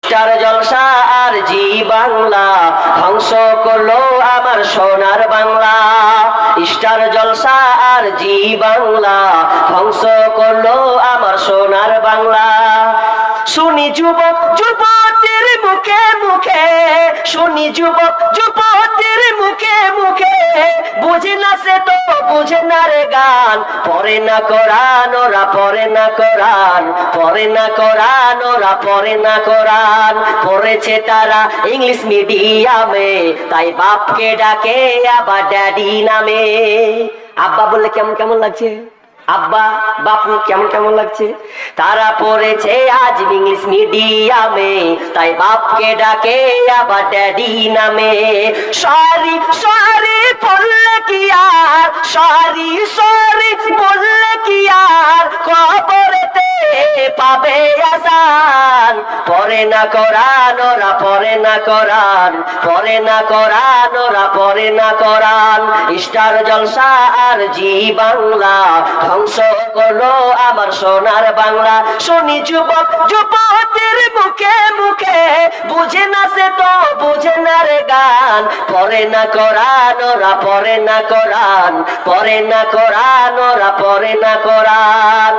Star জলসা আর জি বাংলা ধ্বংস করলো আমার সোনার বাংলা। স্টার জলসা আর জি বাংলা ধ্বংস করলো আমার সোনার বাংলা। শুনি যুবক যুবতীর মুখে মুখে, শুনি যুবক যুবতীর মুখে মুখে, বুঝে না সে তো বুঝে না রে গান। পড়ে না কোরআন ওরা, পড়ে না কোরআন, পড়ে না কোরআন ওরা, পড়ে না কোরআন। পড়েছে তারা ইংলিশ মিডিয়ামে, তাই বাপকে ডাকে আবার ড্যাডি নামে। আব্বা বললে কেমন কেমন লাগছে? আব্বা বাপু কেমন কেমন লাগছে? তারা পড়েছে আজ ইংলিশ মিডিয়ামে, তাই বাপকে ডাকে আবার ড্যাডি নামে। সরি সরি বললে কি আর, সরি সরি বললে কি আর, কবরেতে পাবে আজান। পড়ে না কোরআন ওরা, পড়ে না কোরআন, পড়ে না কোরআন ওরা, পড়ে না কোরআন। স্টার জলসা আর জি বাংলা ধ্বংস করলো আমার সোনার বাংলা। শুনি যুবক যুবতীর মুখে মুখে, বুঝে না সে তো বুঝে না রে গান। পড়ে না কোরআন ওরা, পড়ে না কোরআন, পড়ে না কোরআন ওরা, পড়ে না কোরআন।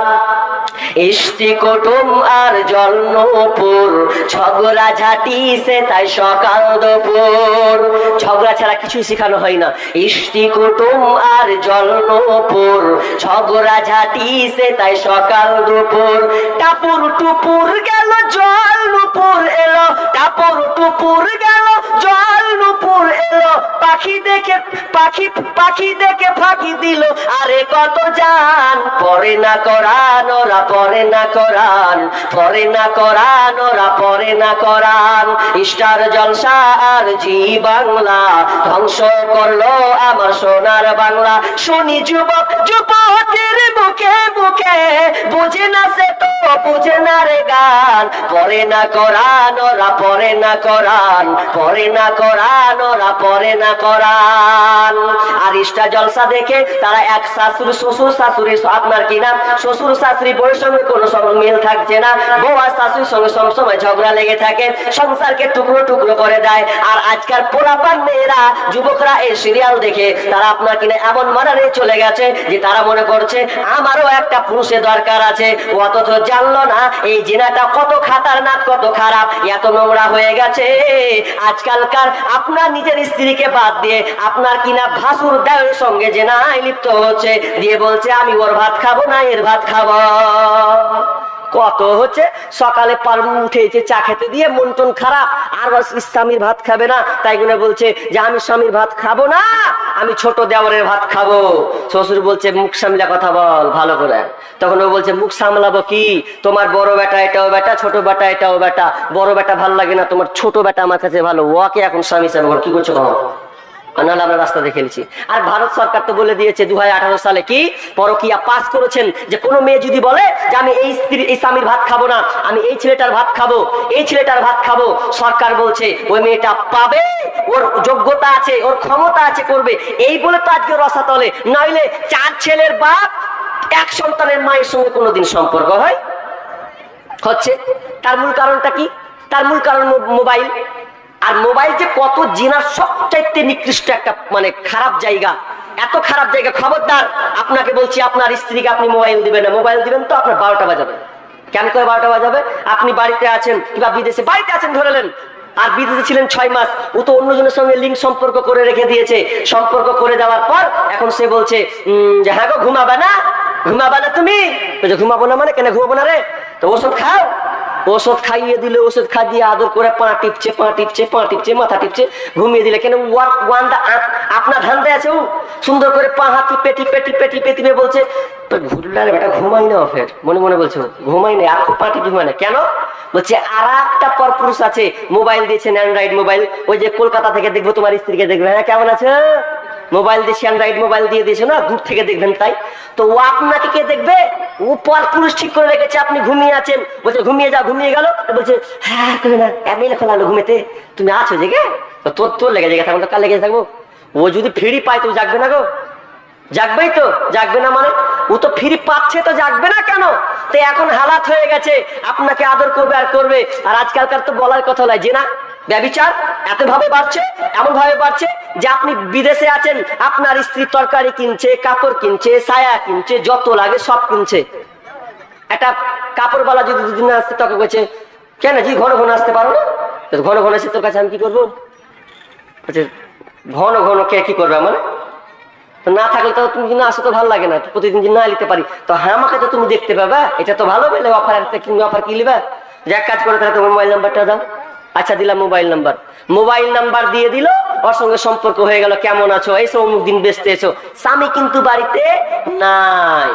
ইষ্টি কুটুম আর জন্মপুর ঝগড়া ঝাঁটিছে তাই সকাল দুপুর। ঝগড়া ছাড়া কিছুই শেখানো হয় না। ইষ্টি কুটুম আর জন্মপুর ঝগড়া ঝাঁটিছে তাই সকাল দুপুর। টাপুর টুপুর গেল জল নুপুর এলো, টাপুর টুপুর গেল জল নুপুর এলো। পাখি দেখে পাখি, পাখি দেখে ফাঁকি দিল আরে কত জান। পড়ে না কোরআন ওরা, পড়ে না কোরআন, পড়ে না কোরআন ওরা, পড়ে না কোরআন। স্টার জলসা আর জি বাংলা ধ্বংস করলো আমার সোনার বাংলা। শুনি যুবক যুবতীর মুখে মুখে, বুঝে না সে তো বুঝে না রে গান। পড়ে না কোরআন ওরা, পড়ে না কোরআন, পড়ে না কোরআন ওরা, পড়ে না কোরআন। আর স্টার জলসা দেখে তারা এক শাশুড়ি শ্বশুর শাশুড়ি, আপনার কি নাম, শ্বশুর শাশুড়ি বউয়ের সঙ্গে কোনো সময় মিল থাকছে না, বউ আর শাশুড়ির সঙ্গে সবসময় ঝগড়া লেগে থাকে, সংসারকে টুকরো টুকরো করে দেয়। আর আজকাল পোলাপান মেয়েরা যুবকরা এই সিরিয়াল দেখে তারা আপনার কিনা এমন মারারে চলে গেছে যে তারা মনে করছে আমারও একটা পুরুষের দরকার আছে। অথচ জানলো না এই জিনাটা কত খাতারনাক, কত খারাপ, এত নোংরা হয়ে গেছে। আজকালকার আপনার নিজের স্ত্রীকে বাদ দিয়ে আপনার কিনা ভাসুর দেওয়ের সঙ্গে জেনায় লিপ্ত হচ্ছে, দিয়ে বলছে আমি ওর ভাত খাবো না এর ভাত খাবো। কত হচ্ছে সকালে উঠেছে চা খেতে দিয়ে মন টন খারাপ, আর স্বামীর ভাত খাবে না, তাই গুলো বলছে যে আমি স্বামীর ভাত খাবো না, আমি ছোট দেওরের ভাত খাবো। শ্বশুর বলছে মুখ সামলা কথা বল ভালো করে। তখন ও বলছে মুখ সামলাবো কি, তোমার বড় বেটা এটাও বেটা, ছোট বেটা এটাও বেটা, বড় বেটা ভালো লাগে না, তোমার ছোট বেটা আমার কাছে ভালো, ওকে এখন স্বামী হিসাবে কি করছো কখন? নাহলে আমরা রাস্তা দেখেছি। আর ভারত সরকার তো বলে দিয়েছে 2018 সালে কি পরকিয়া পাস করেছেন, যে কোনো মেয়ে যদি বলে যে আমি এই স্ত্রী এই স্বামীর ভাত খাবো না, আমি এই ছেলেটার ভাত খাবো, এই ছেলেটার ভাত খাবো, সরকার বলছে ওই মেয়েটা পাবে, ওর যোগ্যতা আছে, ওর ক্ষমতা আছে, করবে। এই বলে তো আজকে রসাতলে, নইলে 4 ছেলের বাপ 1 সন্তানের মায়ের সঙ্গে কোনোদিন সম্পর্ক হয় হচ্ছে। তার মূল কারণটা কি? তার মূল কারণ মোবাইল। আর মোবাইল যে কত জিনার সবচাইতে নিকৃষ্ট একটা মানে খারাপ জায়গা, এত খারাপ জায়গা। খবরদার, আপনাকে বলছি আপনার স্ত্রীকে আপনি মোবাইল দিবেন না। মোবাইল দিবেন তো আপনার 12টা বাজাবে। কেন করে 12টা বাজাবে? আপনি বাড়িতে আছেন কিংবা বিদেশে, বাড়িতে আছেন ধরেলেন, আর বিদেশে ছিলেন 6 মাস, ও তো অন্যজনের সঙ্গে লিঙ্ক সম্পর্ক করে রেখে দিয়েছে। সম্পর্ক করে দেওয়ার পর এখন সে বলছে যে হ্যাঁ গো ঘুমাবা না, ঘুমাবা না তুমি? ঘুমাবো না মানে কেন ঘুমাবো না রে? তো ওষুধ খাও। ওষুধ খাইয়ে দিলে, ওষুধ খাইয়ে আদর করে পা টিপছে, পা টিপছে, পা টিপছে, মাথা টিপছে, ঘুমিয়ে দিলে কেন আপনার ধান্দা আছে। ও সুন্দর করে পা হাত টিপে টিপে টিপে টিপে টিপে বলছে ঘুরলে বেটা ঘুমাই না, ফের মনে মনে বলছে ঘুমাই না, আর পা টিপে ঘুমাই না কেন? বলছে আর একটা পরপুরুষ আছে, মোবাইল দিয়েছেন অ্যান্ড্রয়েড মোবাইল, ওই যে কলকাতা থেকে দেখবো তোমার স্ত্রীকে দেখবে, হ্যাঁ কেমন আছে, মোবাইল দিয়েছে অ্যান্ড্রয়েড মোবাইল দিয়ে দিয়েছে না, দূর থেকে দেখবেন, তাই তো ও আপনাকে কে দেখবে? ও পরপুরুষ ঠিক করে রেখেছে, আপনি ঘুমিয়ে আছেন, বলছে ঘুমিয়ে যাও, ঘুমিয়ে গেল, বলছে হ্যাঁ করে না এমএলএ খোলালো ঘুমেতে, তুমি আছো জেগে? তোর তোর লেগে জেগে থাকবো, কার লেগে থাকবো? ও যদি ফ্রি পায় তো জাগবে না গো, জাগবেই তো, জাগবে না মানে? ও ও তো ফ্রি পাচ্ছে তো জাগবে না কেন? তো এখন হালাত হয়ে গেছে, আপনাকে আদর করবে আর করবে। আর আজকালকার তো বলার কথা নয় যে না ব্যভিচার এত ভাবে বাড়ছে, এমন ভাবে বাড়ছে যে আপনি বিদেশে আছেন, আপনার স্ত্রী তরকারি কিনছে, কাপড় কিনছে, ছায়া কিনছে, যত লাগে সব কিনছে। একটা কাপড়ওয়ালা যদি দুদিন না আসতে, তোকে বলছে কেন জি ঘন ঘন আসতে পারো না? ঘন ঘন এসে তোর কাছে আমি কি করবো? আচ্ছা ঘন ঘন কে কি করবে আমার? না থাকলে তো তুমি না আসো তো ভালো লাগে না, প্রতিদিন যদি না নিতে পারি তো হ্যাঁ আমাকে তো তুমি দেখতে পাবা, এটা তো ভালো বলে অফার একটা কিনবে, অফার কি নিবা? যে এক কাজ করে তাহলে তোমার মোবাইল নাম্বারটা দাও। আচ্ছা দিলাম মোবাইল নাম্বার দিয়ে দিল, ওর সঙ্গে সম্পর্ক হয়ে গেল, কেমন আছো, এসো অমুক দিন বেচতে এসো। স্বামী কিন্তু বাড়িতে নাই।